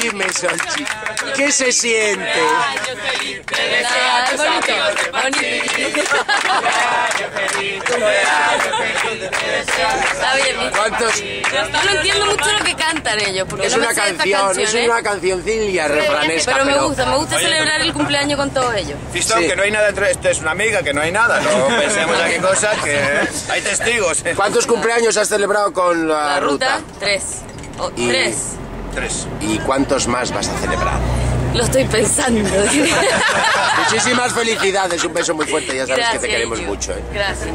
Dime, Solchi, ¿qué se siente? Es bonito, Está bien. ¿Cuántos? Yo no entiendo mucho lo que cantan ellos, porque Es no me una sé esta canción, es ¿eh? una cancioncilla refranesca, Pero me gusta celebrar el cumpleaños con todos ellos. Fistón, Sí. que no hay nada entre... Esto es una amiga, que no hay nada. No pensemos a qué cosa, que hay testigos. ¿Cuántos cumpleaños has celebrado con la ruta? 3. Y- 3. 3. ¿Y cuántos más vas a celebrar? Lo estoy pensando. Muchísimas felicidades, un beso muy fuerte, ya sabes que te Gracias, queremos Yu. mucho. Gracias.